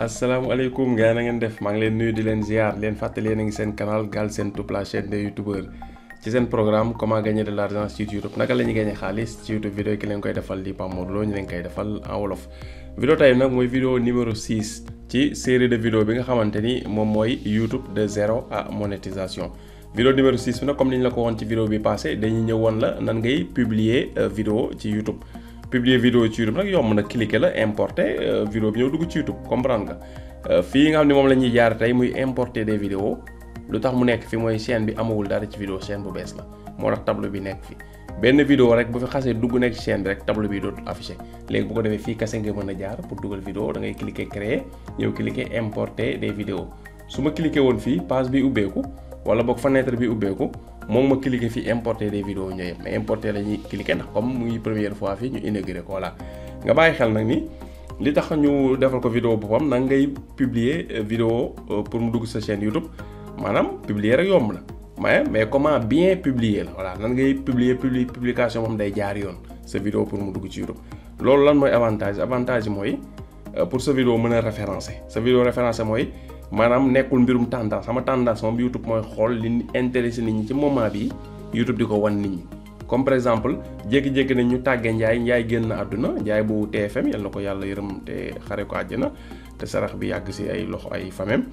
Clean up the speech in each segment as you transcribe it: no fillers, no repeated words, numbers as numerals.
asalaamaaleykum gars yi na ngeen def maa ngi leen nuyu di leen ziar leen fàttali yéen a ngi seen canal Galsen Tube la chaîne des youtubeurs ci seen programme comment gagner de l'argent sur YouTube naka la ñuy gagner xaalis ci YouTube vidéo ki leen koy defal di Pape Modou Lo ñu leen koy defal en wolof. vidéo tey nag mooy vidéo numéro 6 ci série de vidéo bi nga xamante ni moom mooy YouTube de zéro à monétisation. vidéo numéro 6 bi nag comme ni ñu la ko woon ci vidéo bi passé dañuy ñëw woon la nan ngay publier vidéo ci YouTube. publier vidéo ci YouTube nag yomb na cliquer la importer vidéo bi ñëw dugg ci YouTube comprendre nga fii nga xam ne moom la ñuy jaar tey muy importer des vidéos lu tax mu nekk fi mooy chaîne bi amagul dara ci vidéo chaîne bu bees la moo tax tableau bi nekk fi benn vidéo rek bu fi xasee dugg nekk ci chaîne bi rek tableau bi dootul affiché léegi bu ko defee fii kase nga mën a jaar pour dugal vidéo da ngay cliquer créer ñëw cliquer importer des vidéos su ma cliquer woon fii page bi ubbeeku wala boog fenêtre bi ubbeeku moom ma cliquer fii importer des vidéos ñooy yëpp mais importer la ñuy cliquer ndax comme muy première fois fii ñu inauguré ko voilà nga bàyyi xel nag ni li tax ñu defal ko vidéo boppam nag ngay publier vidéo pour mu dugg sa chaîne YouTube maanaam publier rek yomb na mais comment bien publier la voilà nan ngay publication moom day jaar yoon sa vidéo pour mu dugg ci YouTube loolu lan mooy avantage mooy pour sa vidéo mën a référencer sa vidéo référencé mooy maanaam nekkul mbirum tendance sama tendance moom YouTube mooy xool li intéressé nit ñi ci moment bi YouTube di ko wan nit ñi comme par exemple jékki-jékki nañ ñu tàggee Njaay génn àdduna Njaay bu TFM yal na ko yàlla yërëm te xare ko àjjana te sarax bi yàgg si ay loxo ay famem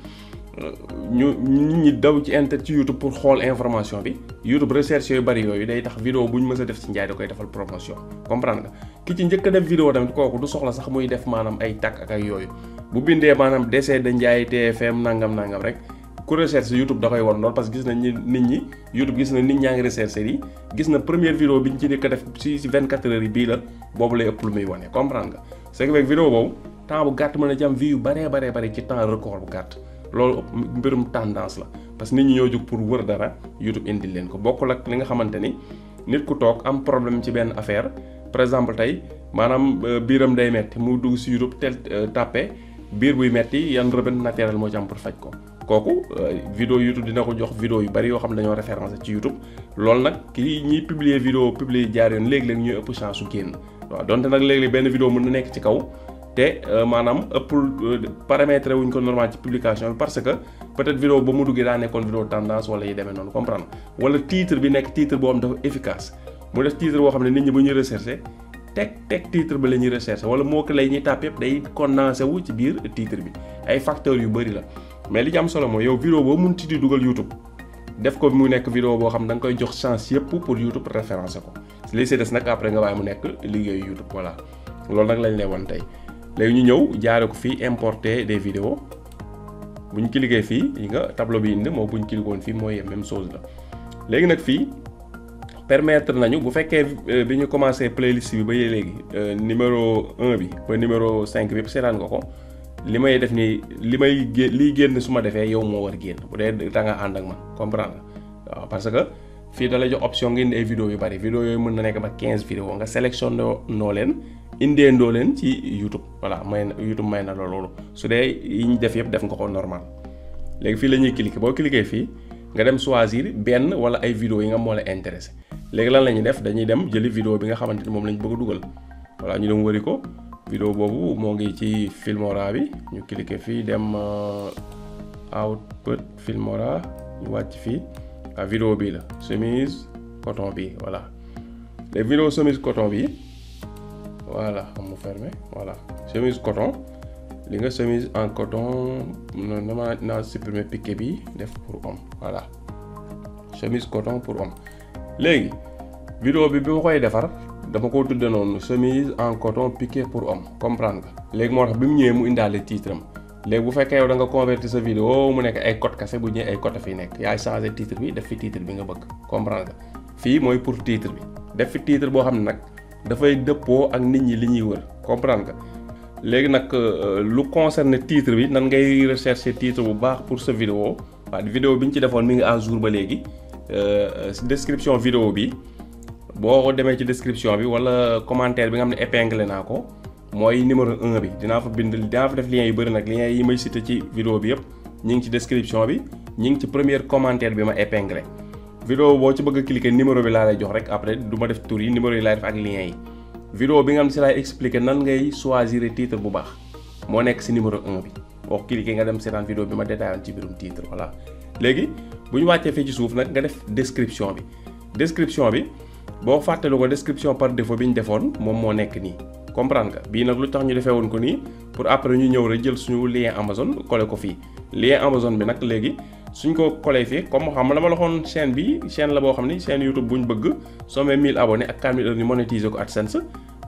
ñu nit ñi daw ci YouTube pour xool information bi YouTube recherche yu bari yooyu day tax vidéo bu ñu mës a def ci Njaay da koy defal promotion comprendre nga ki ci njëkk a def vidéo tamit kooku du soxla sax muy def maanaam ay tàkk ak ay yooyu bu bindee maanaam décès de Njaay TFM nangam rek ku recherche YouTube da koy won lool parce que gis na nit ñi YouTube gis na nit ñaa ngi recherche yi gis na première vidéo bi ñu ci njëkk a def ci 24 heures yi bii la boobu lay ëpp lu muy wane comprendre nga c'est que vidéo boobu temps bu gàtt mën a ci am vie yu baree ci temps record bu gàtt loolu mbirum tendance la parce que nit ñi ñoo jóg pour wër dara YouTube indil leen ko bokkul ak li nga xamante ni nit ku toog am problème ci benn affaire par exemple tey maanaam biiram day metti mu dugg si YouTube tàppe biir buy metti yan remède naturel moo ci am pour faj ko kooku vidéo YouTube dina ko jox vidéo yu bari yoo xam ne dañoo référencé ci YouTube loolu nag kii ñiy publier vidéo publier jaar yoon léegi-léeg ñuy ëpp chance su génn waaw donte nag léegi-léeg benn vidéo mën na nekk ci kaw te maanaam ëppul paramétré wuñ ko normal ci publication bi parce que peut-être vidéo ba mu duggee daa nekkoon vidéo tendance wala yi demee noonu comprendre wala titre bi nekk titre boo xam dafa efficace mu def titre boo xam ne nit ñi bu ñuy recherché teg titre bi la ñuy recherché wala moo ko lay ñuy tàpp yëpp day condensé wu ci biir titre bi ay facteurs yu bëri la mais li ci am solo mooy yow vidéo boo mun di dugal YouTube def ko mu nekk vidéo boo xam da nga koy jox chance yëpp pour YouTube référencé ko li si des nag après nga bàyyi mu nekk liggéeyu YouTube voilà loolu nag lañ lay wan tey léegi ñu ñëw jaare ko fii importer des vidéos bu ñu cliquer fii yi nga tableau bi indi moo bu ñu cliquer woon fii mooy même chose la léegi nag fii permettre nañu bu fekkee bi ñu commencé playlist bi ba léegi numéro 1 bi ba numéro 5 bi seetaan nga ko li may def nii liy génn su ma defee yow moo war génn bu dee da nga ànd ak man comprendre waaw parce que fii da lay jox option nga indi ay vidéo yu bari vidéo yooyu mën na nekk ba 15 vidéo nga sélectionné noo leen indeendoo leen ci YouTube voilà YouTube may na la loolu su dee yi ñu def yëpp def nga ko normal léegi fii la ñuy cliquer boo cliquer fii nga dem choisir benn wala ay vidéo yi nga moo la intéressé léegi lan la ñuy def dañuy dem jëli vidéo bi nga xamante ni moom lañ bëgg a dugal voilà ñu dem wëri ko vidéo boobu moo ngi ci Filmora bi ñu cliquer fii dem output Filmora ñu wàcc fii vidéo bii la chemise coton bi voilà les vidéos chemise coton bi voilà xam mu fermé voilà chemise coton li nga chemise en coton naa supprimer piqué bi def pour homme voilà chemise coton pour homme léegi vidéo bi ma koy defar dama ko tudde noonu chemise en coton piqué pour homme comprendre nga léegi moo tax bi mu ñëwee mu indaale titre am léegi bu fekkee yow da nga convertir sa vidéo mu nekk ay code kase bu ñëwee ay code fi nekk yaay changé titre bi def fi titre bi nga bëgg comprendre nga fii mooy pour titre bi def fi titre boo xam ne nag dafay dëppoo ak nit ñi li ñuy wër comprendre nga léegi nag lu concerne titre bi nan ngay rechercher titre bu baax pour sa vidéo waaw vidéo bi ñu ci defoon mi ngi à jour ba léegi description vidéo bi boo demee ci description bi wala commentaire bi nga xam ne épinglé naa ko mooy numéro 1 bi dinaa fa def lien yu bëri nag lien yi may cité ci vidéo bi yëpp ñi ngi ci description bi ñi ngi ci premier commentaire bi ma épinglé vidéo boo ci bëgg a cliquer numéro bi laa lay jox rek après du ma def tur yi numéro yi laay def ak lien yi vidéo bi nga xam ne si laay expliquer nan ngay choisir titre bu baax moo nekk si numéro 1 bi boo cliquer nga dem seetaan vidéo bi ma détaillé ci biirum titre voilà. léegi bu ñu wàccee fii ci suuf nag nga def description bi boo fàttali ko description par défaut bi ñu defoon moom moo nekk nii comprendre nga bii nag lu tax ñu defee woon ko nii pour après ñu ñëw rek jël suñu lien Amazon coller ko fii lien Amazon bi nag léegi suñ ko coller fii comme xam nga dama la waxoon chaîne la boo xam ni chaîne YouTube bu ñu bëgg soo amee 1000 abonnés ak 4000 heures ñu monétiser ko AdSense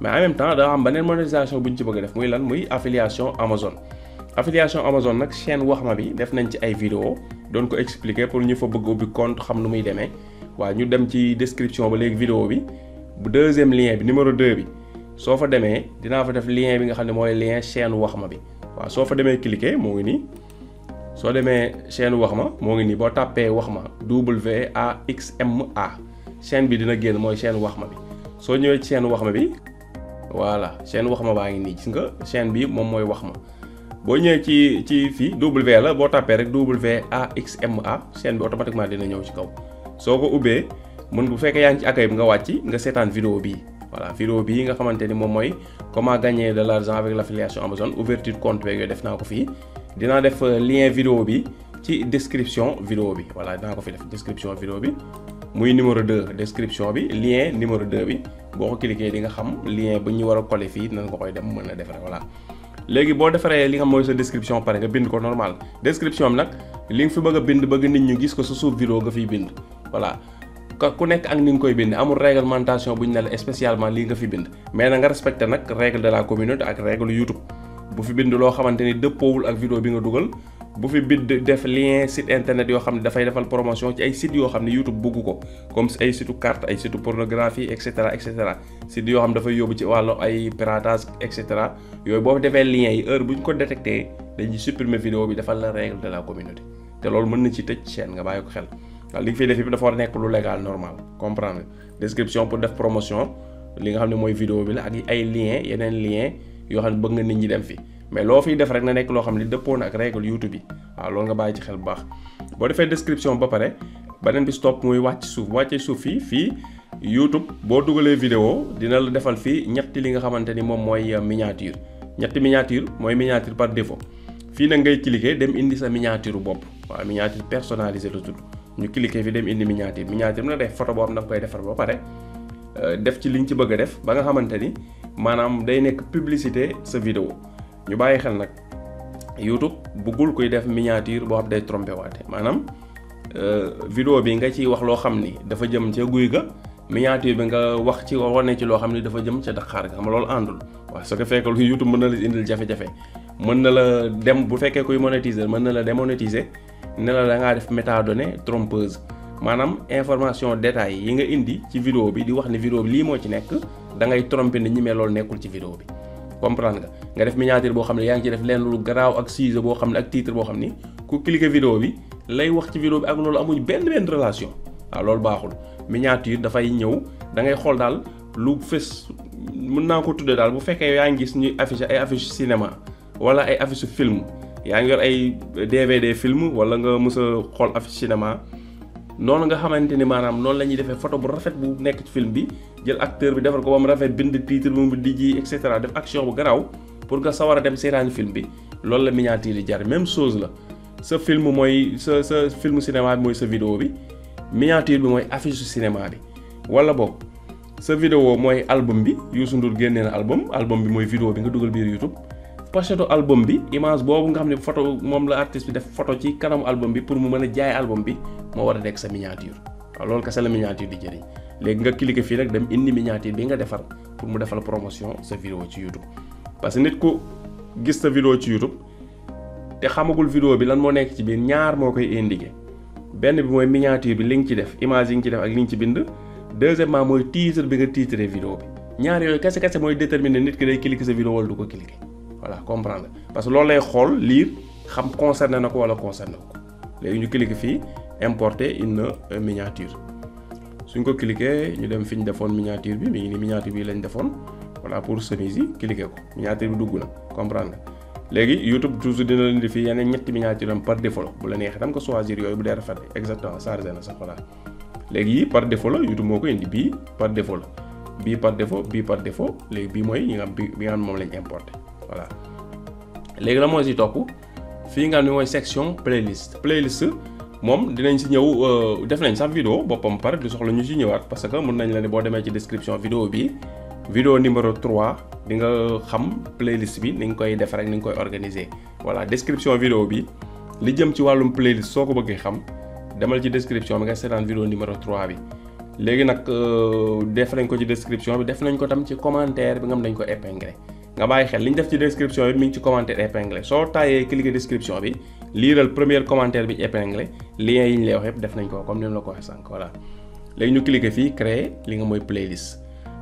mais en même temps daa am beneen monétisation bu ñu ci bëgg a def muy lan muy affiliation Amazon nag chaîne Waxma bi def nañ ci ay vidéo doon ko expliquer pour ñu fa bëgg ubbi compte xam nu muy demee waaw ñu dem ci description ba léegi vidéo bi bu deuxième lien bi numéro 2 bi soo fa demee dinaa fa def lien bi nga xam ne mooy lien chaîne Waxma bi waaw soo fa demee cliquer moo ngi nii soo demee chaîne Waxma moo ngi nii boo tàppee Waxma WAXMA chaîne bi dina génn mooy chaîne Waxma bi soo ñëwee ci chaîne Waxma bi voilà chaîne Waxma baa ngi nii gis nga chaîne bi moom mooy Waxma boo ñëwee ci fii W la boo tàppee rek WAXMA chaîne bi automatiquement dina ñëw ci kaw soo ko ubbee mën bu fekkee yaa ngi ci accueil bi nga wàcc nga seetaan vidéo bii voilà vidéo bii nga xamante ni moom mooy comment gagner de l'argent avec l'affiliation Amazon ouverture compte beeg yooyu def naa ko fii dinaa def lien vidéo bi ci description vidéo bi voilà dinaa ko fi def description vidéo bi muy numéro 2 description bi lien numéro 2 bi boo ko cliquer di nga xam lien bu ñu war a coller fii nan nga koy dem mën a defaree voilà. léegi boo defaree li nga mooy sa description pare nga bind ko normal description bi nag li nga fi bëgg a bind bëgg nit ñu gis ko sa suuf vidéo nga fiy bind voilà. ku nekk ak ni nga koy bind amul réglementation bu ñu ne la spécialement lii nga fi bind mais na nga respecté nag règle de la communauté ak règle YouTube bu fi bind loo xamante ni dëppoowul ak vidéo bi nga dugal bu fi bind def lien site internet yoo xam ne dafay defal promotion ci ay sites yoo xam ne YouTube bëgg ko comme ay site carte ay site pornographie et cetera sites yoo xam dafay yóbbu ci wàllu ay piratage et cetera yooyu boo defee liens yi heure bu ñu ko détecté dañuy supprimer vidéo bi defal la règle de la communauté te loolu mën na ci tëj chaîne nga bàyyi ko xel. waaw li nga fiy def yëpp dafa war a nekk lu légal normal comprendre description pour def promotion li nga xam ne mooy vidéo bi la ak ay liens yeneen liens yoo xam ne bëgg nga nit ñi dem fi mais loo fiy def rek na nekk loo xam ne dëppoo na ak règle YouTube yi waaw loolu nga bàyyi ci xel bu baax. boo defee description ba pare beneen bi stop muy wàcc suuf wàccee suuf fii YouTube boo dugalee vidéo dina la defal fii ñetti li nga xamante ni moom mooy miniature ñetti miniature mooy miniature par défaut fii nag ngay cliquer dem indi sa miniature bopp waaw miniature personnalisée la tudd. ñu cliquer fi dem indi miniature bi na def photo boo xam da nga koy defar ba pare def ci li nga ci bëgg a def ba nga xamante ni maanaam day nekk publicité sa vidéo ñu bàyyi xel nag YouTube bëggul koy def miniature boo xam day trompé waate maanaam vidéo bi nga ciy wax loo xam ni dafa jëm ca guy ga miniature bi nga wax ci wane ci loo xam ni dafa jëm ca Dakar ga xam loolu àndul waaw su ko fekkee lu YouTube mën na la indil jafe-jafe mën na la dem bu fekkee kuy monétiser mën na la démonétiser ne la da ngaa def métadonnée trompeuse maanaam information détails yi nga indi ci vidéo bi di wax ne vidéo bi lii moo ci nekk da ngay tromper nit ñi mais loolu nekkul ci vidéo bi comprendre nga def miniature boo xam ne yaa ngi ci def lenn lu garaaw ak sujet boo xam ne ak titre boo xam ni ku cliquer vidéo bi lay wax ci vidéo bi ak loolu amuñ benn relation waaw loolu baaxul miniature dafay ñëw da ngay xool daal lu fës mën naa ko tuddee daal bu fekkee yaa ngi gis ñuy afficher ay affiche cinéma wala ay affiche film yaa ngi yor ay DVD film wala nga mës a xool affiche cinéma noonu nga xamante ni maanaam noonu la ñuy defee photo bu rafet bu nekk ci film bi jël acteur bi defar ko ba mu rafet bind titre bu mu dijji et cetera def action bu garaaw pour nga sawar a dem seetaani film bi loolu la miniature yi jar même chose la sa film mooy sa film cinéma bi mooy sa vidéo bi miniature bi mooy affiche cinéma bi wala boog sa vidéo mooy album bi Youssou Ndour génnee na album bi mooy vidéo bi nga dugal biir YouTube pochette album bi image boobu nga xam ne photo moom la artiste bi def photo ci kanamu album bi pour mu mën a jaay album bi moo war a nekk sa miniature waaw loolu kese la miniature di jëriñ léegi nga cliquer fii nag dem indi miniature bi nga defar pour mu defal promotion sa vidéo ci YouTube parce que nit ku gis sa vidéo ci YouTube te xamagul vidéo bi lan moo nekk ci biir ñaar moo koy indiquer benn bi mooy miniature bi li nga ci def image yi nga ci def ak li nga ci bind deuxièmement mooy titre bi nga titré vidéo bi ñaar yooyu kese mooy déterminer nit ki day cliquer sa vidéo wala du ko cliquer voilà comprendre parce que loolu lay xool lire xam concerné na ko wala concerné ko léegi ñu cliquer fii importer une miniature suñ ko cliquer ñu dem fi ñu defoon miniature bi mi ngi ni miniature bi lañ defoon voilà pour chemise yi cliquer ko miniature bi dugg na comprendre léegi YouTube toujours dina leen di fii yeneen ñetti miniature am par défaut bu la neexee dam ko choisir yooyu bu dee rafet exactement chargé na sax voilà léegi yi par défaut la YouTube moo ko indi bii par défaut la bii par défaut léegi bii mooy yi nga xam bi nga xam moom lañ importé voilà léegi la moo si topp fii nga xam ne mooy section playlist moom dinañ si ñëw def nañ sax vidéo boppam pare du soxla ñu si ñëwaat parce que mën nañ la ne boo demee ci description vidéo bi vidéo numéro 3 di nga xam playlist bi ni nga koy def rek ni nga koy organiser voilà description vidéo bi li jëm ci wàllum playlist soo ko bëggee xam demal ci description bi nga seetaan vidéo numéro 3 bi léegi nag def nañ ko ci description bi def nañ ko tam ci commentaire bi nga xam dañ ko épinglé nga bàyyi xel li ñu def ci description bi mi ngi ci commentaire épinglé soo taayee cliquer description bi liiral premier commentaire bi épinglé lien yi ñu lay wax yëpp def nañ ko comme ni ma la ko waxee sànq voilà léegi ñu cliquer fii créer li nga mooy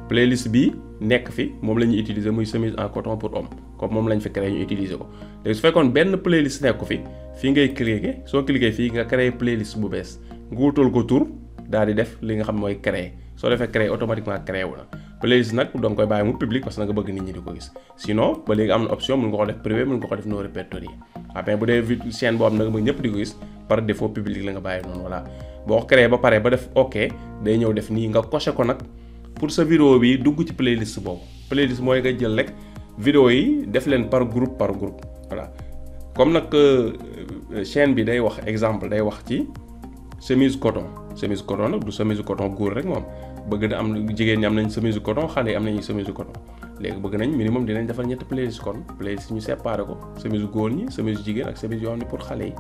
playlist bi nekk fi moom la ñuy utiliser muy chemise en coton pour homme comme moom lañ fi créer ñu utiliser ko léegi su fekkoon benn playlist nekk ko fi fii ngay cliquer soo cliquer fii nga créer playlist bu bees nga wutal ko tur daal di def li nga xam mooy créer soo defee créer automatiquement créé wu na playlist nag danga koy bàyyi mu public parce que nga bëgg nit ñi di ko gis sinon ba léegi am na option mun nga ko def privé mun nga ko def non répertorié après bu dee chaîne boo xam ne nga bëgg ñëpp di ko gis par défaut public la nga bàyyi noonu voilà boo créé ba pare ba def ok day ñëw def nii nga coché ko nag pour sa vidéo bi dugg ci playlist boobu playlist mooy nga jël rek vidéo yi def leen par groupe voilà comme nag chaîne bi day wax exemple day wax ci chemise coton nag du chemise coton góor rek moom bëgg na am jigéen ñi am nañ chemise coton xale yi am nañu chemise coton léegi bëgg nañ minimum dinañ defal ñetti playlist kon playlist ñu séparé ko chemise góor ñi chemise jigéen ak chemise yoo xam ne pour xale yi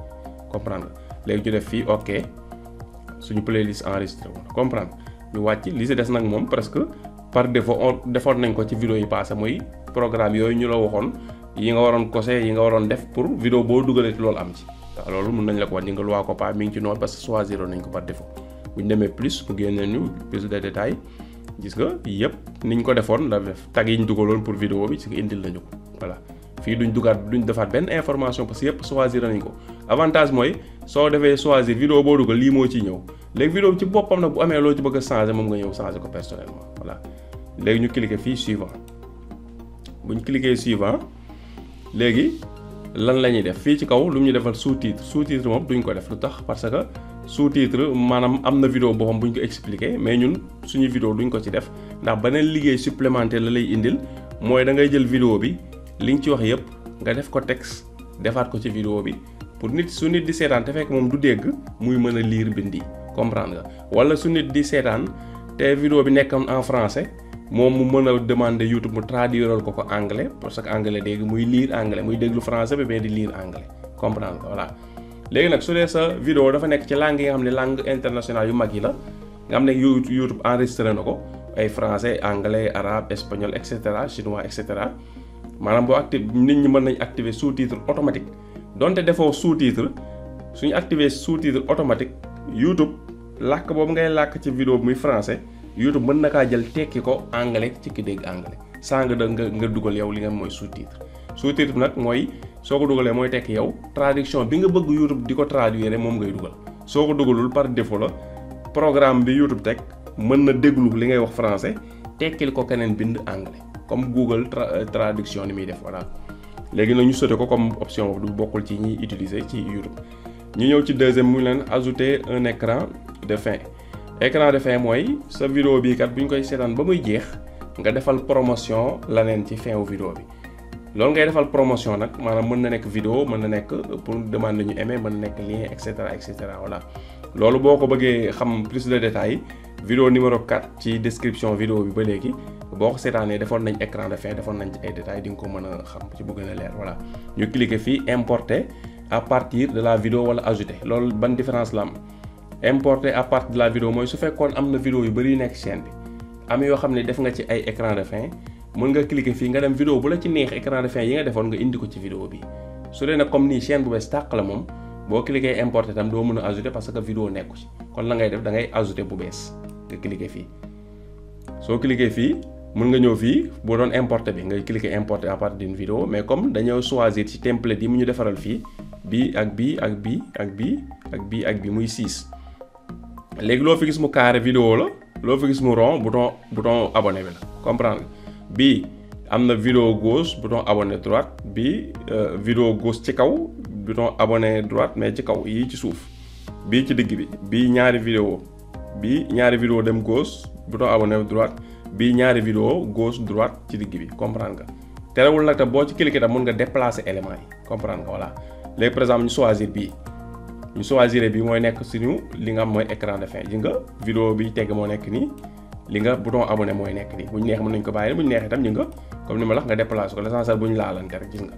comprendre léegi ñu def fii ok suñu playlist enregistré woon comprendre ñu wàcc li si des nag moom presque par défaut defoon nañ ko ci vidéo yi passé mooy programme yooyu ñu la waxoon yi nga waroon coché yi nga waroon def pour vidéo boo dugalee loolu am ci waaw loolu mën nañ la ko wax ñi nga loi ko pas mi ngi ci noonu parce que choisir nañ ko par défaut bu ñu demee plus mu génnee ñu plus de détails gis nga yëpp niñ ko defoon la def tag yi ñu dugaloon pour vidéo bi ci indil nañu ko voilà fii duñ defaat benn information parce que yëpp choisir nañ ko avantage mooy soo defee choisir vidéo boo dugal lii moo ciy ñëw léegi vidéo bi ci boppam nag bu amee loo ci bëgg a changer moom nga ñëw changer ko personnellement voilà léegi ñu cliquer fii suivant bu ñu cliquer suivant léegi lan la ñuy def fii ci kaw lu ñu defal sous-titre moom duñ ko def lu tax parce que sous-titre maanaam am na vidéo boppam bu ñu ko expliquer mais ñun suñu vidéo duñ ko ci def ndax beneen liggéey supplémentaire la lay indil mooy da ngay jël vidéo bi li nga ci wax yëpp nga def ko texte defaat ko ci vidéo bi pour nit su nit di seetaan te fekk moom du dégg muy mën a lire bind yi comprendre nga wala su nit di seetaan te vidéo bi nekk en français moom mu mën a demander YouTube mu traduiral ko anglais parce que anglais dégg muy lire anglais muy déglu français bi mais di lire anglais comprendre nga voilà. léegi nag su dee sa vidéo dafa nekk ci langue yi nga xam ne langue internationale yu mag yi la nga xam ne YouTube enregistré na ko ay français anglais arabe espagnol et cetera chinois et cetera maanaam boo nit ñi mën nañ activer sous-titre automatique donte defoo sous-titre suñu activer sous-titre automatique YouTube làkk boobu ngay làkk ci vidéo bi muy français YouTube mën na kaa jël tekki ko anglais ci ki dégg anglais saa nga dugal yow li nga mooy sous-titre nag mooy soo ko dugalee mooy tekki yow traduction bi nga bëgg YouTube di ko traduire moom ngay dugal soo ko dugalul par défaut la programme bi YouTube teg mën na déglu li ngay wax français tekkil ko keneen bind anglais comme Google traduction ni muy def voilà. léegi nag ñu sauté ko comme option boobu du bokkul ci ñiy utiliser ci YouTube ñu ñëw ci deuxième mu leen ajouter un écran de fin. écran de fin mooy sa vidéo bii kat bu ñu koy seetaan ba muy jeex nga defal promotion la neen ci fin wu vidéo bi loolu ngay defal promotion nag maanaam mën na nekk vidéo mën na nekk pour demander ñu aimer mën na nekk lien et cetera voilà. loolu boo ko bëggee xam plus de détails vidéo numéro 4 ci description vidéo bi ba léegi boo ko seetaanee defoon nañ écran de fin defoon nañ ci ay détails di nga ko mën a xam ci bu gën a leer voilà. ñu cliquer fii importer à partir de la vidéo wala ajouter loolu ban différence la am. importer à partir de la vidéo mooy su fekkoon am na vidéo yu bari yu nekk chaîne bi am yoo xam ne def nga ci ay écran de fin mën nga cliquer fii nga dem vidéo bu la ci neex écran de fin yi nga defoon nga indi ko ci vidéo bi su dee nag comme nii chaîne bu bees tàq la moom boo cliquer importer tam doo mën a ajouter parce que vidéo nekku ci kon la ngay def da ngay ajouter bu bees nga cliquer fii soo cliquer fii mën nga ñëw fii boo doon importer bi ngay cliquer importer à partir d'une vidéo mais comme dañoo choisir ci template yi mu ñu defaral fii bii ak bii ak bii ak bii ak bii ak bii muy 6 léegi loo fi gis mu carré vidéo la loo fi gis mu rond bouton abonné bi la comprendre bii am na vidéo gauche bouton abonné droite bii vidéo gauche ci kaw bouton abonné droite mais ci kaw yii ci suuf bii ci digg bi bii ñaari vidéo dem gauche bouton abonné droite bii ñaari vidéo gauche droite ci digg bi comprendre nga terewul nag te boo ci cliquer tam mën nga déplacer éléments yi comprendre nga voilà léegi par exemple ñu choisir bii ñu choisir bii mooy nekk suñu li nga xam mooy écran de fin ji nga vidéo bi tegg moo nekk nii li nga bouton abonné mooy nekk nii bu ñu neex mën nañu ko bàyyi bu ñu neexee itam ñu nga comme ni ma la wax nga déplacé ko l'essentiel bu ñu laalante rek gis nga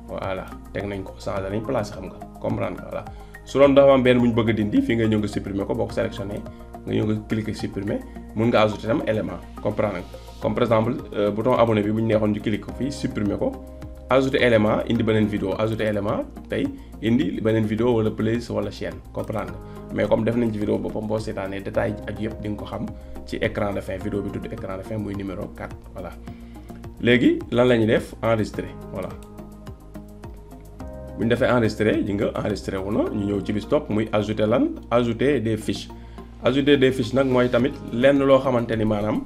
voilà teg nañ ko changé nañ place xam nga comprendre nga voilà su doon dafa am benn bu ñu bëgg a dindi fii nga ñëw nga supprimer ko boo ko sélectionné nga ñëw nga cliquer supprimer mun nga ajouter tam élément comprendre nga comme par exemple bouton abonné bi bu ñu neexoon ñu cliquer ko fii supprimer ko ajouter élément indi beneen vidéo ajouter élément tey indi beneen vidéo wala playlist wala chaîne comprendre nga mais comme def nañ ci vidéo boppam boo seetaanee détail ak yëpp di nga ko xam ci écran de fin vidéo bi tudd écran de fin muy numéro 4 voilà léegi lan la ñuy def enregistrer voilà bu ñu defee enregistrer ji nga enregistré wu na ñu ñëw ci bis topp muy ajouter lan ajouter des fiches ajouter des fiches nag mooy tamit lenn loo xamante ni maanaam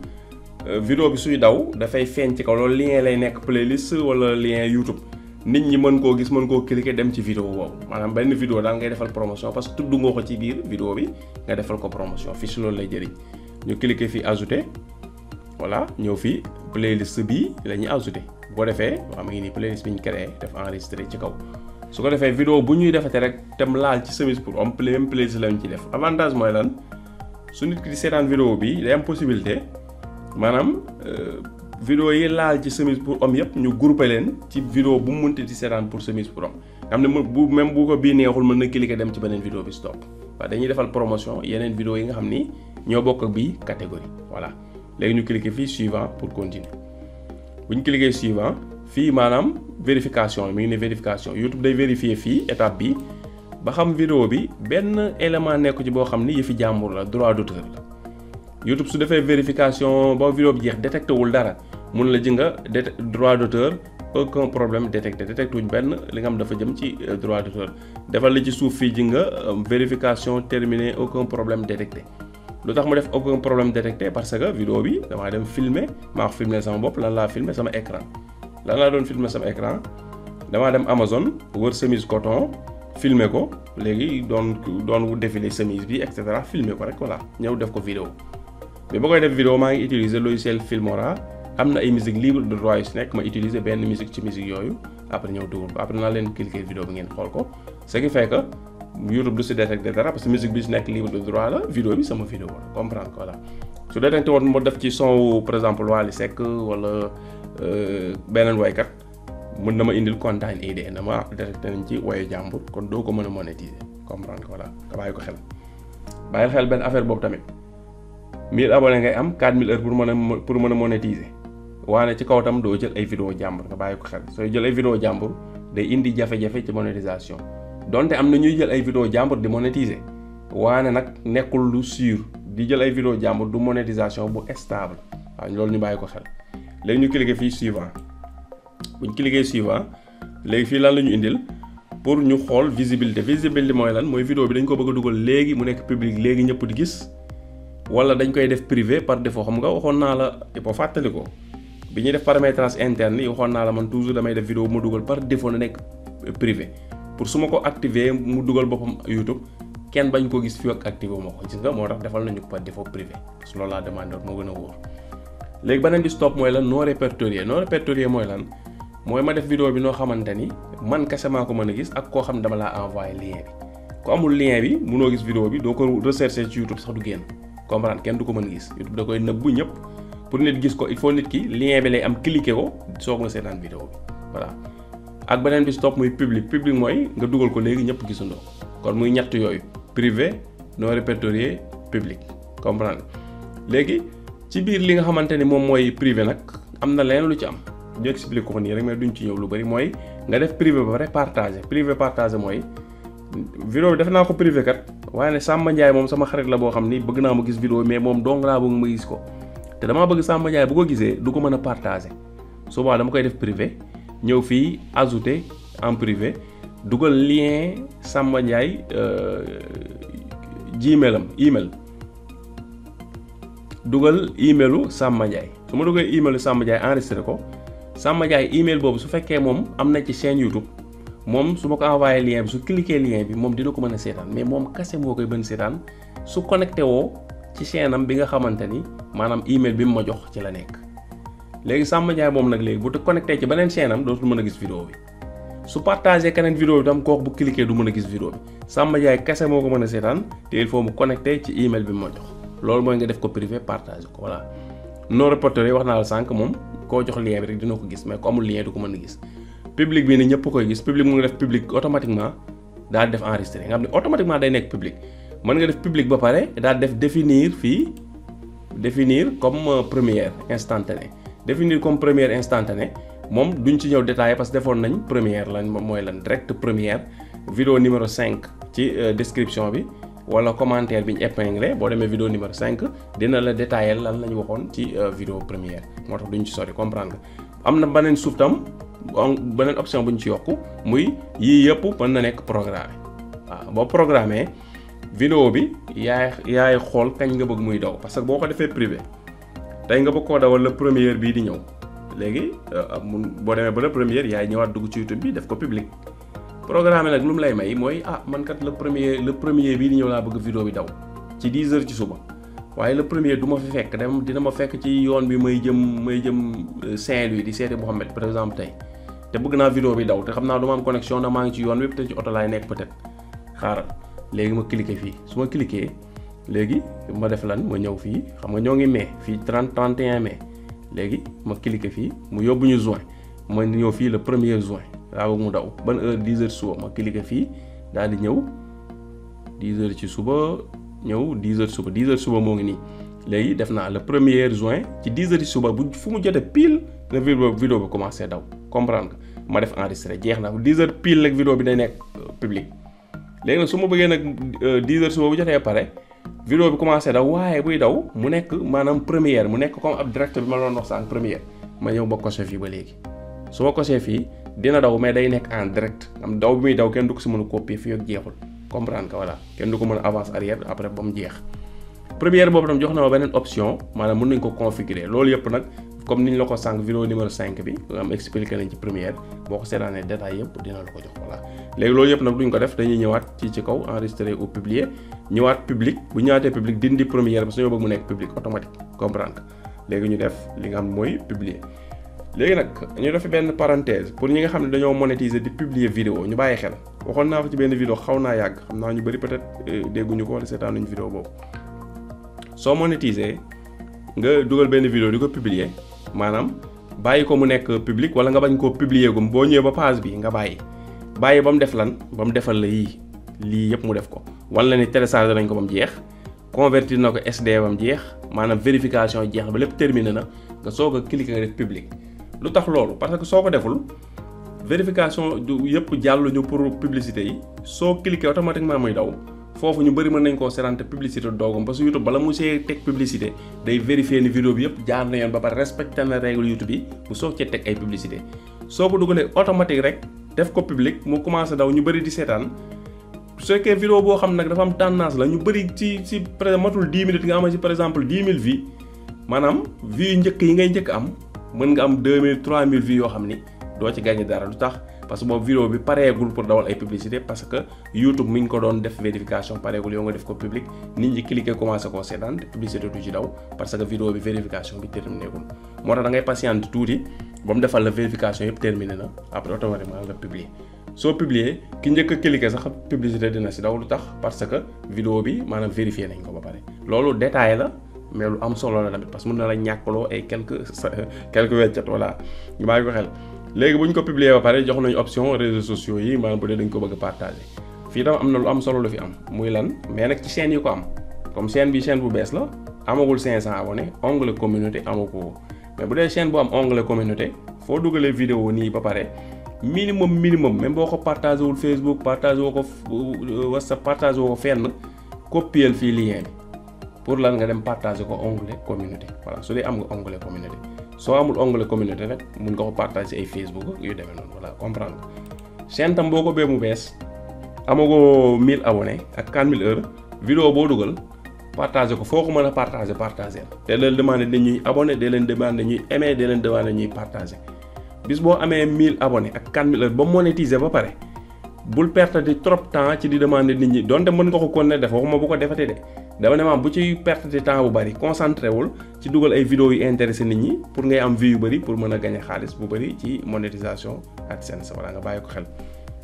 vidéo bi suy daw dafay feeñ ci kaw loolu lien lay nekk playlist wala lien YouTube nit ñi mën koo gis mën koo cliquer dem ci vidéo boobu maanaam benn vidéo daal ngay defal promotion parce que tudd nga ko ci biir vidéo bi nga defal ko promotion fiche loolu lay jëriñ ñu cliquer fii ajouter voilà ñëw fii playlist bii la ñuy ajouter boo defee xam nga ni playlist bi ñu créé def enregistrer ci kaw su ko defee vidéo bu ñuy defate rek tem laal ci chemise pour homme même playlist lañ ci def avantage mooy lan su nit ki di seetaan vidéo bi day am possibilité maanaam vidéo yi laal ci chemise pour homme yëpp ñu groupé leen ci vidéo bu mu munti di seetaan pour chemise pour homme nga xam ne bu même bu ko bii neexul mën na cliquer dem ci beneen vidéo bi stop waaw dañuy defal promotion yeneen vidéo yi nga xam ni ñoo bokk ak bii catégorie voilà léegi ñu cliquer fii suivant pour continuer bu ñu cliquer suivant fii maanaam vérification mi ngi ne vérification YouTube day vérifier fii étape bi ba xam vidéo bi benn élément nekku ci boo xam ni yëfi jàmbur la droit d'auteur la YouTube su defee vérification ba vidéo bi jeex détecté wul dara mun la ji nga droit d'auteur aucun problème détecté wuñ benn li nga xam dafa jëm ci droit d'auteur defal la ci suuf fii ji nga vérification terminée aucun problème détecté lu tax mu def aucun problème détecté parce que vidéo bi damaa dem filmer maa ko filmer sama bopp lan laa filmer sama écran lan laa doon filmer sama écran damaa dem Amazon wër chemise coton filmer ko léegi doon défilé chemise bi et cetera filmer ko rek voilà ñëw def ko vidéo mais ba koy def vidéo maa ngi utiliser logiciel Filmora am na ay musique libre de droit yu si nekk ma utiliser benn musique ci musique yooyu après ñëw dugal ko après naa leen cliquer vidéo bi ngeen xool ko ce qui fait que YouTube du si détecté dara parce que musique bi si nekk libre de droit la vidéo bi sama vidéo la comprendre ko voilà su détecté woon moo def ci son par exemple Wally Seck wala beneen waykat mën na ma indil content ID na ma détecté nañ ci wayu jàmbur kon doo ko mën a monétiser comprendre ko voilà nga bàyyi ko xel bàyyil xel benn affaire boobu tamit 1000 abonnés ngay am 4000 heures pour mën a monétiser waane ci kaw tam doo jël ay vidéo jàmbur nga bàyyi ko xel sooy jël ay vidéo jàmbur day indi jafe-jafe ci monétisation donte am na ñuy jël ay vidéo jàmbur di monétiser waane nag nekkul lu sûr di jël ay vidéo jàmbur du monétisation bu stable waaw loolu ñu bàyyi ko xel léegi ñu cliquer fii suivant bu ñu cliquer suivant léegi fii lan la ñu indil pour ñu xool visibilité mooy lan mooy vidéo bi dañ ko bëgg a dugal léegi mu nekk public léegi ñëpp di gis wala dañ koy def privé par défaut xam nga waxoon naa la boo fàttali ko bi ñuy def paramétrage interne yi waxoon naa la man toujours damay def vidéo mu dugal par défaut na nekk privé pour su ma ko activer mu dugal boppam YouTube kenn bañ ko gis fii ak activé ma ko gis nga moo tax defal nañu ko par défaut privé parce que loolu laa demandé moo gën a wóor léegi beneen bi stop mooy lan non répertorié mooy lan mooy ma def vidéo bi noo xamante ni man kese maa ko mën a gis ak koo xam ne dama laa envoyé lien bi ku amul lien bi munoo gis vidéo bi doo ko rechercher ci YouTube sax du génn comprendre kenn du ko mën gis YouTube da koy nëbbu ñëpp pour nit gis ko il faut nit ki lien bi lay am cliquer ko soog nga seetaan vidéo bi voilà ak beneen bi stop muy public mooy nga dugal ko léegi ñëpp gisandoo kon muy ñett yooyu privé non répertorié public comprendre léegi ci biir li nga xamante ni moom mooy privé nag am na leneen lu ci am ñu expliqué ko nii rek mais duñ ci ñëw lu bari mooy nga def privé ba pare partagé mooy vidéo bi def naa ko privé kat waaye ne Samba Ndiaye moom sama xarit la boo xam ni bëgg naa ma gis vidéo mais moom dong laa bëgg ma gis ko te damaa bëgg Samba Ndiaye bu ko gisee du ko mën a partagé souvent dama koy def privé ñëw fii ajouter en privé dugal lien Samba Ndiaye Gmail email dugal emailu Samba Ndiaye su ma dugalee emailu Samba Ndiaye enregistré ko Samba Ndiaye email boobu su fekkee moom am na ci chaîne YouTube moom su ma ko envoyé lien bi su cliquer lien bi moom dina ko mën a seetaan mais moom kese moo koy bën seetaan su connecté woo ci chaîne am bi nga xamante ni maanaam email bi mu ma jox ci la nekk léegi Samba Ndiaye moom nag léegi bu te connecté ci beneen chaîne am dootul mën a gis vidéo bi su partagé keneen vidéo bi tam kooku bu cliquer du mën a gis vidéo bi Samba Ndiaye kese moo ko mën a seetaan te il faut mu connecté ci email bi moo jox loolu mooy nga def ko privé partagé ko voilà. non reporter yi wax naa la sànq moom koo jox lien bi rek dina ko gis mais ko amul lien du ko mën a gis public bi ne ñëpp koy gis public mu ngi def public automatiquement daal def enregistré nga xam ne automatiquement day nekk public mën nga def public ba pare daal def définir fii définir comme première instantanée définir comme première instantanée moom duñ ci ñëw détaillé parce que defoon nañ première lan mooy lan direct première vidéo numéro 5 ci description bi wala commentaire bi ñu épinglé boo demee vidéo numéro 5 dina la détaillé lan la ñu waxoon ci vidéo première moo tax duñ ci sori comprendre nga am na beneen suuf tam beneen option bu ñu ci yokku muy yii yëpp mën na nekk programmé waaw boo programmé vidéo bi yaay xool kañ nga bëgg muy daw parce que boo ko defee privé tey nga bëgg koo dawal la première bii di ñëw léegi boo demee ba la première yaay ñëwaat dugg ci YouTube bi def ko public programme nag lu mu lay may mooy man kat le premier bii di ñëw laa bëgg vidéo bi daw ci 10 heures ci suba waaye le premier du ma fi fekk dina ma fekk ci yoon bi may jëm Saint-Louis di seeti Mouhamed par exemple tey te bëgg naa vidéo bi daw te xam naa du ma am connexion na maa ngi ci yoon wi te ci oto laay nekk peut-être xaaral léegi ma cliquer fii su ma cliquer léegi ma def lan ma ñëw fii xam nga ñoo ngi mai fii 31 mai léegi ma cliquer fii mu yóbbu ñu juin ma ñëw fii le 1er juin daa bëgg mu daw ban heure 10 heures suba ma cliquer fii daal di ñëw 10 heures ci suba ñëw 10 heures suba moo ngi nii léegi def naa le 1er juin ci 10 heures ci suba bu fu mu jotee pile la vidéo bi commencé daw comprendre nga ma def enregistré jeex na 10 heures pile rek vidéo bi day nekk public léegi nag su ma bëggee nag 10 heures suba bu jotee pare vidéo bi commencé daw waaye buy daw mu nekk maanaam première mu nekk comme ab direct bi ma doon wax sànq première ma ñëw ba coché fii ba léegi su ma coché fii dina daw mais day nekk en direct am daw bi muy daw kenn du ko si mën a copier fii ak jeexul comprendre que voilà kenn du ko mën a avance arrière après ba mu jeex première boobu tam jox na ma beneen option maanaam mën nañ ko configurer loolu yëpp nag comme niñ la ko sànq vidéo numéro 5 bi am expliqué nañ ci première boo ko seetaanee détail yëpp dina la ko jox voilà léegi loolu yëpp nag duñ ko def dañuy ñëwaat ci kaw enregistrer ou publier ñëwaat public bu ñëwaatee public dindi première bi suñu bëgg mu nekk public automatique comprendre léegi ñu def li nga xam mooy publier léegi nag ñu def benn parenthèse pour ñi nga xam ne dañoo monétiser di publier vidéo ñu bàyyi xel waxoon naa ko ci benn vidéo xaw naa yàgg xam naa ñu bëri peut-être dégguñu ko wala seetaanuñu vidéo boobu soo monétiser nga dugal benn vidéo di ko publier maanaam bàyyi ko mu nekk public wala nga bañ koo publier gum boo ñëwee ba page bi nga bàyyi ba mu def lan ba mu defal la lii yëpp mu def ko wala ni téléchargé nañ ko ba mu jeex convertir na ko SD ba mu jeex maanaam vérification jeex ba lépp terminé na nga soog a cliquer nga def public lu tax loolu parce que soo ko deful vérification du yëpp jàlluñu pour publicité yi soo cliquer automatiquement muy daw foofu ñu bëri mën nañ koo serante publicité doogam parce que YouTube bala mu see teg publicité day vérifier ni vidéo bi yëpp jaar na yoon ba pare respecté na règle YouTube yi mu soog cee teg ay publicité soo ko dugalee automatique rek def ko public mu commencé daw ñu bëri di seetaan su fekkee vidéo boo xam nag dafa am tendance la ñu bëri ci par exemple matul 10 minutes nga am ci par exemple 10 000 vues maanaam vues yu njëkk yi ngay njëkk am mën nga am 2000 3000 vues yoo xam ni doo ci gagné dara lu tax parce que boobu vidéo bi pareegul pour dawal ay publicité parce que YouTube mi ngi ko doon def vérification pareegul yow nga def ko public nit ñi cliquer commencé koo seetaan te publicité du ci daw parce que vidéo bi vérification bi terminé gul moo tax da ngay patiente tuuti ba mu defal la vérification yëpp terminé na après automatiquement nga publier soo publier ki njëkk a cliquer sax publicité dina si daw lu tax parce que vidéo bi maanaam vérifié nañ ko ba pare loolu détail la mais lu am solo la tamit parce que mën na la ñàkkaloo ay quelques weccat voilà ñu bàyyi ko xel léegi bu ñu ko publier ba pare jox nañu option réseaux sociaux yi maanaam bu dee dañ ko bëgg a partager fii tam am na lu am solo lu fi am muy lan mais nag ci chaîne yi ko am comme chaîne bi chaîne bu bees la amagul 500 abonnés onglet communauté amagu ko mais bu dee chaîne bu am onglet communauté foo dugalee vidéo nii ba pare minimum même boo ko partagé wul Facebook partagé woo ko WhatsApp partagé woo ko fenn copier fii lien bi pour lan nga dem partagé ko onglet communauté voilà su dee am nga onglet communauté soo amul onglet communauté rek mun nga ko partager ay Facebook yu demee noonu voilà comprendre chaîne tam boo ko bee mu bees amagoo 1000 abonnés ak 4000 heures vidéo boo dugal partager ko foo ko mën a partager te leen demander dañuy abonné de leen demander ñuy aimer de leen demander ñuy partager bis boo amee 1000 abonnés ak 4000 heures ba monétiser ba pare bul perte di trop temps ci di demander nit ñi donte mën nga ko kon ne def waxuma bu ko defatee de dama ne maam bu ci perte di temps bu bari concentré wul ci dugal ay vidéo yu intéressé nit ñi pour ngay am vues yu bari pour mën a gagner xaalis bu bari ci monétisation AdSense wala nga bàyyi ko xel.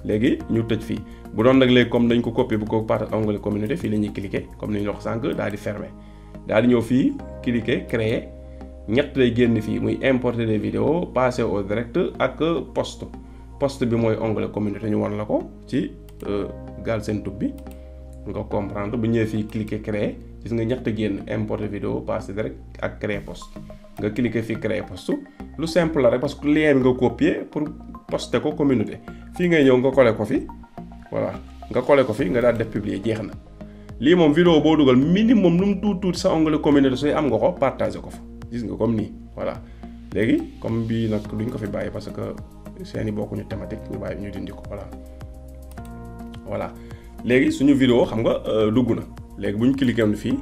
léegi ñu tëj fii bu doon nag léegi comme dañ ko copier bu ko partage onglet communauté fii la ñuy cliquer comme ni ñu wax sànq daal di fermer daal di ñëw fii cliquer créer ñett lay génn fii muy importer des vidéos passer au direct ak post bi mooy onglet communauté ñu wan la ko ci Galsen Tube bi nga comprendre bu ñëwee fii cliquer créer gis nga ñett génn importer vidéo passer direct ak créer post nga cliquer fii créer post lu simple la rek parce que lien bi nga copier pour poster ko communauté fii ngay ñëw nga coller ko fi voilà nga coller ko fi nga daal def publier jeex na lii moom vidéo boo dugal minimum lu mu tuuti sa onglet communauté sooy am nga ko partager ko fa gis nga comme nii voilà léegi comme bii nag duñ ko fi bàyyi parce que seeni bokkuñu thématique ñu bàyyi ñu dindi ko voilà léegi suñu vidéo xam nga dugg na léegi bu ñu cliquer woon fii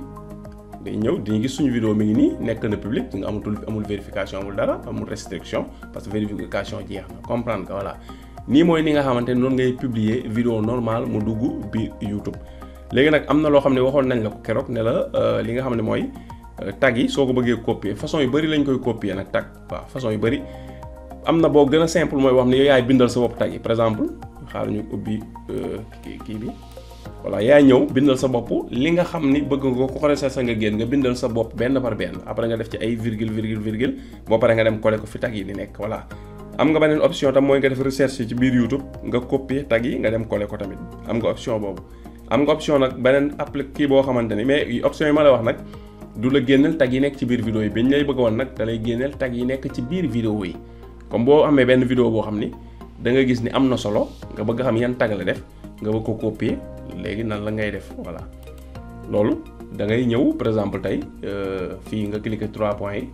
day ñëw dañuy gis suñu vidéo mi ngi nii nekk na public nga amul vérification amul dara amul restriction parce que vérification jeex na comprendre que voilà nii mooy ni nga xamante ne noonu ngay publier vidéo normal mu dugg biir YouTube. léegi nag am na loo xam ne waxoon nañ la ko keroog ne la li nga xam ne mooy tag yi soo ko bëggee copier façon yu bari lañ koy copier nag tag waaw façon yu bari am na boo gën a simple mooy wax ne yow yaay bindal sa bopp tag yi par exemple xaaral ñu ubbi kii bi. voilà yaay ñëw bindal sa bopp li nga xam ni bëgg nga ko recherche sa nga génn nga bindal sa bopp benn par benn après nga def ci ay virgule boo paree nga dem coller ko fi tag yi di nekk voilà. am nga beneen option tam mooy nga def recherche ci biir YouTube nga copier tag yi nga dem coller ko tamit am nga option boobu. am nga option nag beneen kii boo xamante ni mais option yi ma la wax nag du la génneel tag yi nekk ci biir vidéo yi biñ lay bëgg woon nag da lay génneel tag yi nekk ci biir vidéo yi comme boo amee benn vidéo boo xam ni da nga gis ni am na solo nga bëgg xam yan tag la def nga bëgg ko copier. léegi nan la ngay def voilà loolu da ngay ñëw par exemple tey fii nga cliquer 3 points yi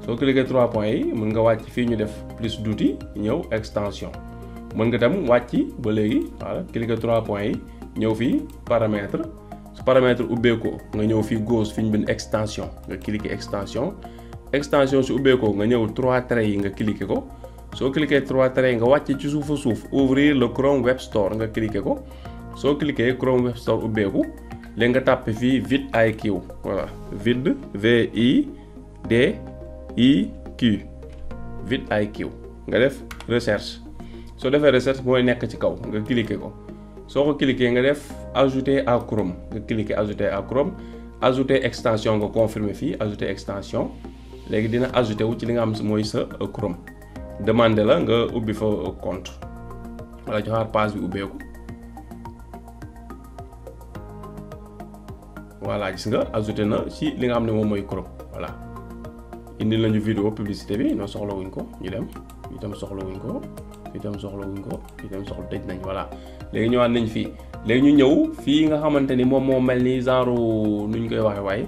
soo cliquer 3 points yi mën nga wàcc fii ñu def plus d'outils ñëw extension mën nga tam wàcc ba léegi voilà cliquer 3 points yi ñëw fii paramètre su paramètre ubbeekoo nga ñëw fii gauche fi ñu bind extension nga cliquer extension su ubbeekoo nga ñëw 3 traits yi nga cliquer ko soo cliquer 3 traits yi nga wàcc ci suufa suuf ouvrir le Chrome Web Store nga cliquer ko soo cliquer Chrome Web Store ubbeeku léegi nga tàppe fii vidIQ voilà vidIQ nga def recherche soo defee recherche mooy nekk ci kaw nga cliquer ko soo ko cliquer nga def ajouter à Chrome nga cliquer ajouter à Chrome ajouter extension nga confirmer fii ajouter extension léegi dina ajouter wu ci li nga xam mooy sa Chrome demandé la nga ubbi fa compte wala joxaar page bi ubbeeku voilà gis nga ajouté na ci li nga xam ne moom mooy Chrome voilà indi nañu vidéo publicité bi noo soxla wuñ ko ñu dem itam soxla wuñ ko itam soxla tëj nañ voilà léegi ñëwaat nañ fii léegi ñu ñëw fii nga xamante ni moom moo mel ni genre nuñ koy waxee waaye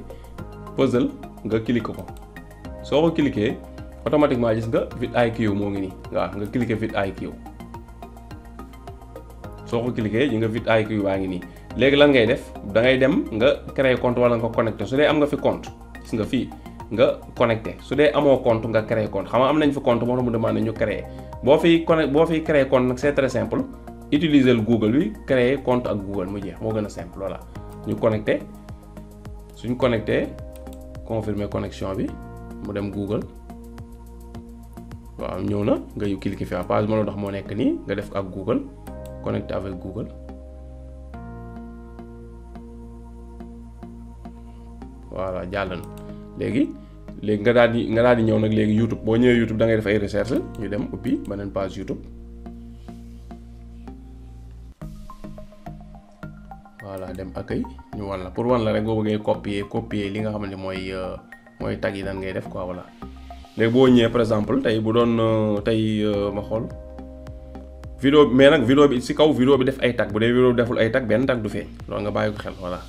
puzzle nga cliquer ko soo ko cliquer automatiquement gis nga vidIQ moo ngi nii waaw nga cliquer vidIQ soo ko cliquer yi nga vidIQ baa ngi nii léegi lan ngay def da ngay dem nga créer compte wala nga connecté su dee am nga fi compte gis nga fii nga connecté su dee amoo compte nga créer compte xam nga am nañ fi compte moo tax mu demandé ñu créer boo fiy créer compte nag c'est très simple utiliser Google bi créer compte ak Google mu jeex moo gën a simple voilà ñu connecté suñ connecté confirmer connexion bi mu dem Google waaw ñëw na nga yu cliquer fi page moo tax moo nekk nii nga def ak Google connecté avec Google. voilà jàll na léegi nga daal di ñëw nag léegi YouTube boo ñëwee YouTube da ngay def ay recherche ñu dem ubbi beneen page YouTube voilà dem accueil ñu wan la pour wan la rek boo bëggee copier li nga xam ne mooy tag yi nan ngay def quoi voilà léegi boo ñëwee par exemple tey bu doon ma xool vidéo mais nag vidéo bi ci kaw vidéo bi def ay tag bu dee vidéo bi deful ay tag benn tag du feeñ loolu nga bàyyi ko xel voilà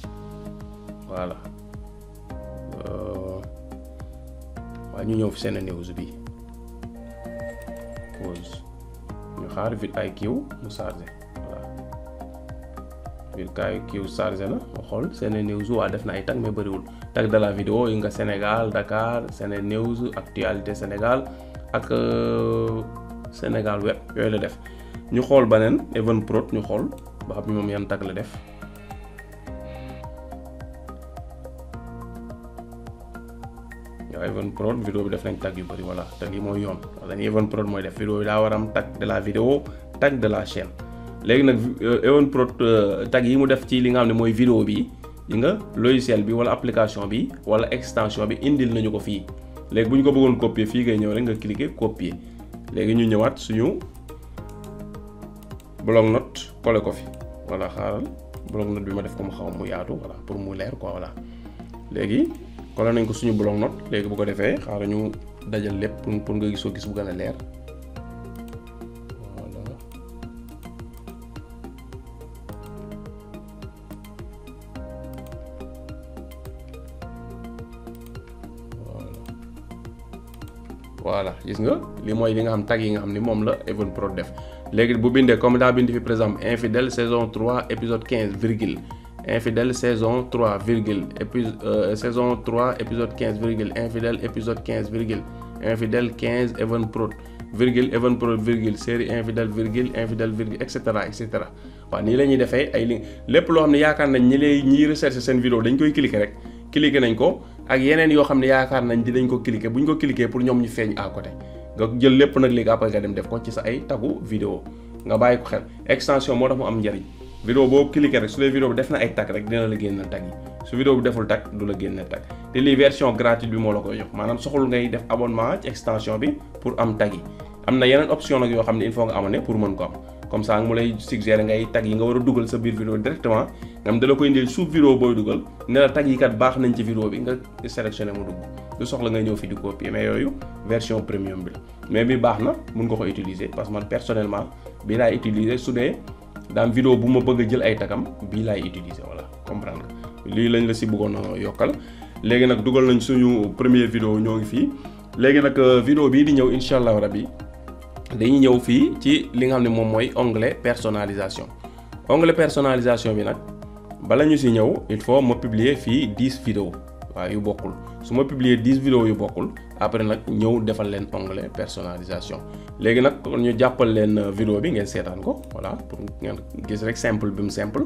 waaw ñu ñëw fi seen news bi pause ñu xaar vidIQ mu chargé voilà vidIQ chargé na ma xool seen news waa def na ay tag mais bëriwul tag de la vidéo yi nga Sénégal Dakar seen news actualité Sénégal ak Sénégal web yooyu la def ñu xool beneen Evenprod ñu xool ba xam moom yan tag la def. waaw Evenprod vidéo bi def nañ tag yu bëri voilà tag yi mooy yoon wala ni Evenprod mooy def vidéo bi daa war am tag de la vidéo tag de la chaîne. léegi nag Evenprod tag yi mu def ci li nga xam ne mooy vidéo bi yi nga logiciel bi wala application bi wala extension bi indil nañu ko fii léegi bu ñu ko bëggoon copier fii ngay ñëw rek nga cliquer copier léegi ñu ñëwaat suñu bloc-notes coller ko fi voilà xaaral bloc-notes bi ma def ko mu xaw mu yaatu voilà pour mu leer quoi voilà léegi coller nañ ko suñu bloc-notes léegi bu ko defee xaaral ñu dajal lépp pour nga gisoo gis bu gën a leer. voilà gis nga li mooy li nga xam tag yi nga xam ni moom la Evenprod def léegi bu bindee comme daa bind fi par exemple infidèle saison 3 épisode 15 virgule infidèle saison 3 virgule saison 3 épisode 15 virgule infidèle épisode 15 virgule infidèle 15 Evenprod virgule Evenprod virgule série infidèle virgule infidèle virgule et cetera et cetera waaw nii la ñuy defee ay link lépp loo xam ne yaakaar nañ ñiy recherche seen vidéo dañ koy cliquer rek cliquer nañ ko ak yeneen yoo xam ne yaakaar nañ dinañ ko cliquer bu ñu ko cliquer pour ñoom ñu feeñ à côté nga jël lépp nag léegi après nga dem def ko ci sa ay tagu vidéo nga bàyyi ko xel extension moo tax mu am njariñ vidéo boo cliquer rek su dee vidéo bi def na ay tag rek dina la génnal tag yi su vidéo bi deful tag du la génnal tag te lii version gratuite bi moo la koy jox maanaam soxul ngay def abonnement ci extension bi pour am tag yi am na yeneen option nag yoo xam ne il faut nga abonné pour mën ko am comme ça mu lay suggérer ngay tag yi nga war a dugal sa biir vidéo directement nga am da la koy indil suuf vidéo booy dugal ne la tag yi kat baax nañ ci vidéo bi nga sélectionné mu dugg du soxla ngay ñëw fi di copier mais yooyu version premium bi la mais bi baax na mun nga ko utiliser parce que man personnellement bii laay utiliser su dee daam vidéo bu ma bëgg a jël ay tagam bii laay utiliser voilà comprendre nga lii lañ la si bëggoon a yokkal léegi nag dugal nañ suñu première vidéo ñoo ngi fii léegi nag vidéo bii di ñëw incha allah rabbi dañuy ñëw fii ci li nga xam ne moom mooy onglet personnalisation onglet personnalisation bi nag bala ñu si ñëw il faut ma publier fii 10 vidéos waaw yu bokkul su ma publier 10 vidéos yu bokkul après nag ñëw defal leen onglet personnalisation léegi nag kon ñu jàppal leen vidéo bi ngeen seetaan ko voilà pour ngeen gis rek simple bi mu simple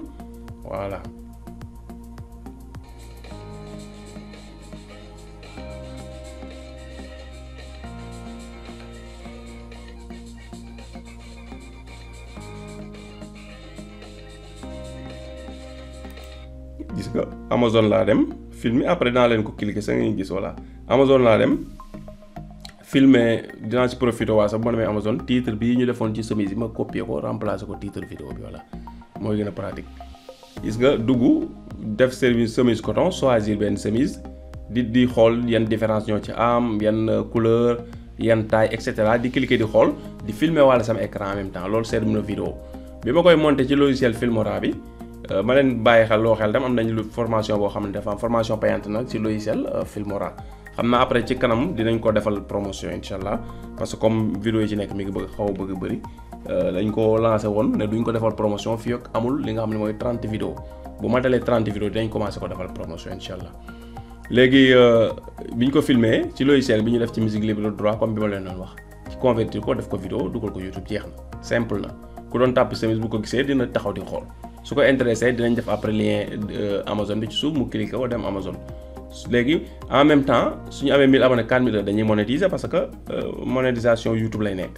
voilà. gis nga Amazon laa dem filmer après dinaa leen ko cliquer sa ngeen gis voilà Amazon laa dem filmer dinaa ci profité waa sax bu ma demee Amazon titre bii ñu defoon ci chemise bi ma copier ko remplacer ko titre vidéo bi voilà mooy gën a pratique. gis nga dugg def service chemise coton choisir benn chemise di xool yan différence ñoo ci am yan couleur yan taille et cetera di cliquer di xool di filmer walla sama écran en même temps loolu c'est na vidéo bi ma koy monter ci logiciel Filmora bi. ma leen bàyyi xel loo xel dem am nañu formation boo xam ne dafa am formation payante nag ci logiciel Filmora xam naa après ci kanam dinañ ko defal promotion incha allah parce que comme vidéo yi ci nekk mi ngi bëgg xaw a bëgg bëri dañ ko lancé woon ne duñ ko defal promotion fii ak amul li nga xam ne mooy 30 vidéo bu ma dalee 30 vidéo dinañ commencé ko defal promotion incha allah léegi bi ñu ko filmé ci logiciel bi ñu def ci musique libre de droit comme bi ma leen doon wax ci convertir ko def ko vidéo dugal ko YouTube jeex na simple na ku doon tàpp chemise bu ko gisee dina taxaw di xool su ko intéressé dinañ def après lien Amazon bi ci suuf mu cliquer ko dem Amazon léegi en même temps suñu amee 1000 abonnés 4000 dañuy monétiser parce que monétisation YouTube lay nekk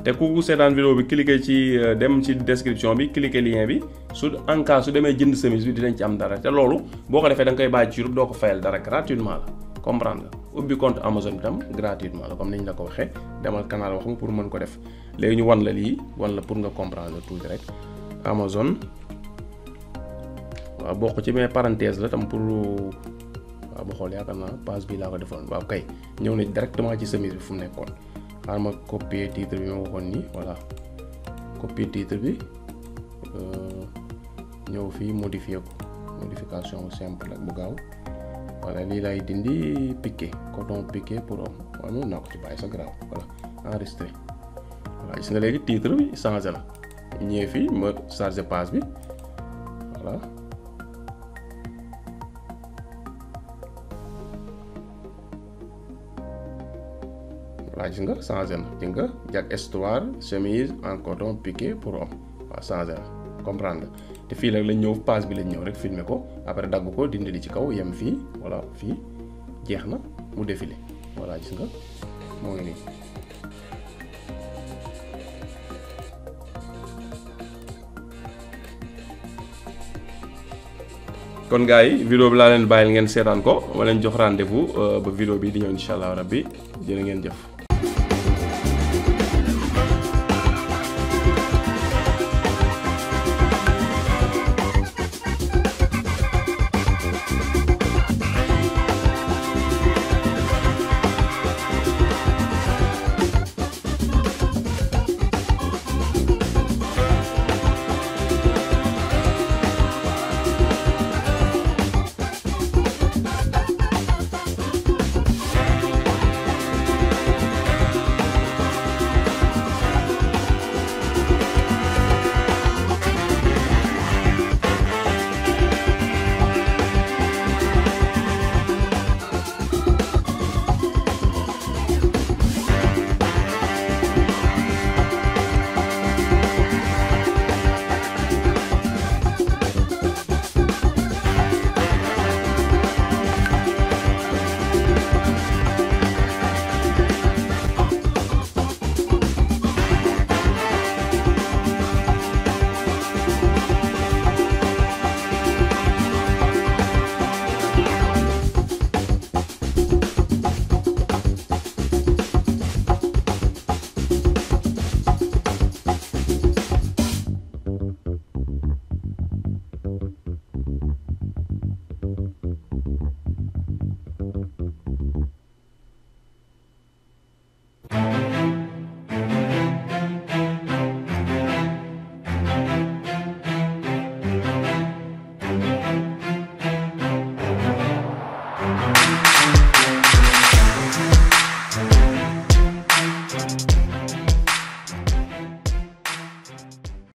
te ku seetaan vidéo bi cliquer ci dem ci description bi cliquer lien bi su en cas su demee jënd chemise bi dinañ ci am dara te loolu boo ko defee da nga koy bàyyi ci YouTube doo ko fayal dara gratuitement la comprendre nga ubbi compte Amazon bi tam gratuitement la comme niñ la ko waxee demal canal wax nga pour mën ko def léegi ñu wan la lii wan la pour nga comprendre tuuti rek Amazon. waaw bokk ci mais parenthèse la tam pour waaw ba xool yaakaar naa page bi laa ko defoon waaw kay ñëw na directement ci chemise bi fu mu nekkoon xaaral ma copier titre bi ma waxoon nii voilà copier titre bi ñëw fii modifier ko modification simple ak bu gaaw voilà lii lay dindi piqué coton piqué pour homme waaw noonu naa ko ci bàyyi sa grave voilà enregistré voilà gis nga léegi titre bi changé na ñëwee fii ma chargé page bi voilà. voilà gis nga changé na gis nga jag histoire chemise en coton piqué pour homme waaw changé na comprendre nga te fii nag lañ ñëw page bi lañ ñëw rek filmer ko après dagg ko dindi li ci kaw yem fii voilà fii jeex na mu défilé voilà gis nga moo ngi nii. kon gars yi vidéo bi laa leen bàyyil ngeen seetaan ko ma leen jox rendez-vous ba vidéo bi di ñëw incha allah rabbi jërë ngeen jëf.